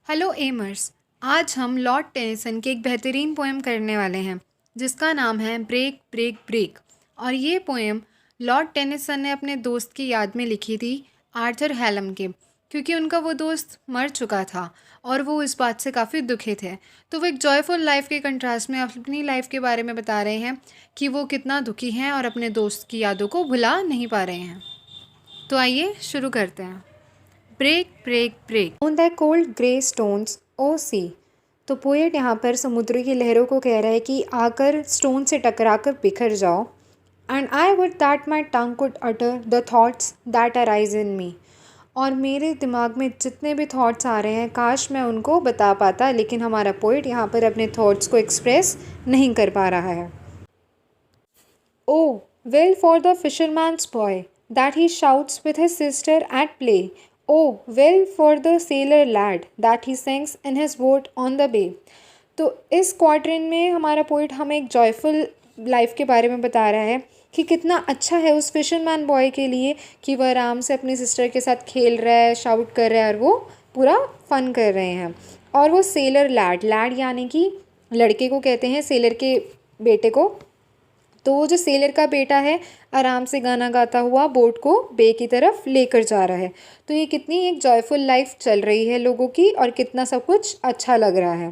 Hello एमर्स। आज हम Lord Tennyson की एक बेहतरीन पोएम करने वाले हैं जिसका नाम है ब्रेक ब्रेक ब्रेक। और ये पोएम लॉर्ड टेनिसन ने अपने दोस्त की याद में लिखी थी, आर्थर हैलम के, क्योंकि उनका वो दोस्त मर चुका था और वो इस बात से काफ़ी दुखी थे। तो वो एक जॉयफुल लाइफ के कंट्रास्ट में अपनी लाइफ के बारे में बता रहे हैं कि वो कितना दुखी हैं और अपने दोस्त की यादों को भुला नहीं पा रहे हैं। तो आइए शुरू करते हैं। Break break break on the cold grey stones O sea. तो पोएट यहाँ पर समुद्र की लहरों को कह रहा है कि आकर स्टोन से टकराकर बिखर जाओ। And I would that my tongue could utter the thoughts that arise in me. और मेरे दिमाग में जितने भी थॉट्स आ रहे हैं काश मैं उनको बता पाता, लेकिन हमारा पोएट यहाँ पर अपने थॉट्स को एक्सप्रेस नहीं कर पा रहा है। O well for the fisherman's boy that he shouts with his sister at play. Oh, well for the sailor lad that he sings in his boat on the bay। तो इस क्वार्टरन में हमारा पोइट हमें एक जॉयफुल लाइफ के बारे में बता रहा है कि कितना अच्छा है उस फिशरमैन बॉय के लिए कि वह आराम से अपनी सिस्टर के साथ खेल रहा है, शाउट कर रहा है और वो पूरा फन कर रहे हैं। और वो सेलर लैड, लैड यानी कि लड़के को कहते हैं, सेलर के बेटे को। तो वो जो सेलर का बेटा है आराम से गाना गाता हुआ बोट को बे की तरफ लेकर जा रहा है। तो ये कितनी एक जॉयफुल लाइफ चल रही है लोगों की और कितना सब कुछ अच्छा लग रहा है।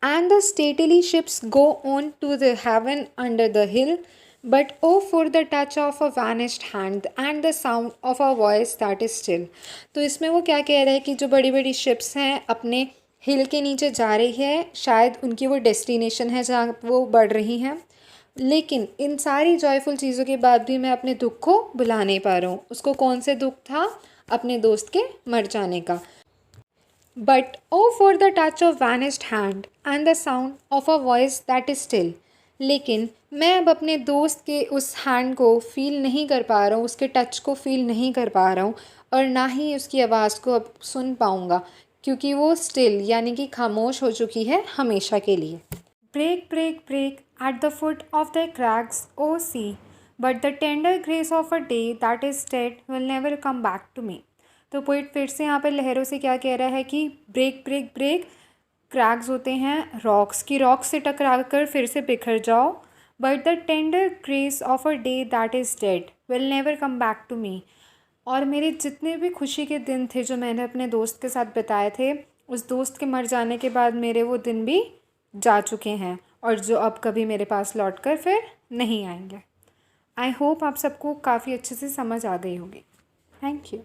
And the stately ships go on to the haven under the hill, but O for the touch of a vanished hand and the sound of a voice that is still. तो इसमें वो क्या कह रहे हैं कि जो बड़ी बड़ी शिप्स हैं अपने हिल के नीचे जा रही है, शायद उनकी वो डेस्टिनेशन है जहाँ वो बढ़ रही हैं, लेकिन इन सारी जॉयफुल चीज़ों के बाद भी मैं अपने दुख को भुला नहीं पा रहा हूँ। उसको कौन से दुख था? अपने दोस्त के मर जाने का। But O for the touch of vanished hand and the sound of a voice that is still. लेकिन मैं अब अपने दोस्त के उस हैंड को फील नहीं कर पा रहा हूँ, उसके टच को फील नहीं कर पा रहा हूँ और ना ही उसकी आवाज़ को अब सुन पाऊँगा, क्योंकि वो स्टिल यानी कि खामोश हो चुकी है हमेशा के लिए। Break, break, break at the foot of the crags, O sea, but the tender grace of a day that is dead will never come back to me। तो पोइट फिर से यहाँ पर लहरों से क्या कह रहा है कि ब्रेक ब्रेक ब्रेक, क्रैक्स होते हैं रॉक्स की, रॉक्स से टकरा कर फिर से बिखर जाओ, but the tender grace of a day that is dead will never come back to me. और मेरे जितने भी खुशी के दिन थे जो मैंने अपने दोस्त के साथ बिताए थे, उस दोस्त के मर जाने के बाद मेरे वो दिन भी जा चुके हैं और जो अब कभी मेरे पास लौट कर फिर नहीं आएंगे। आई होप आप सबको काफ़ी अच्छे से समझ आ गई होगी। Thank you.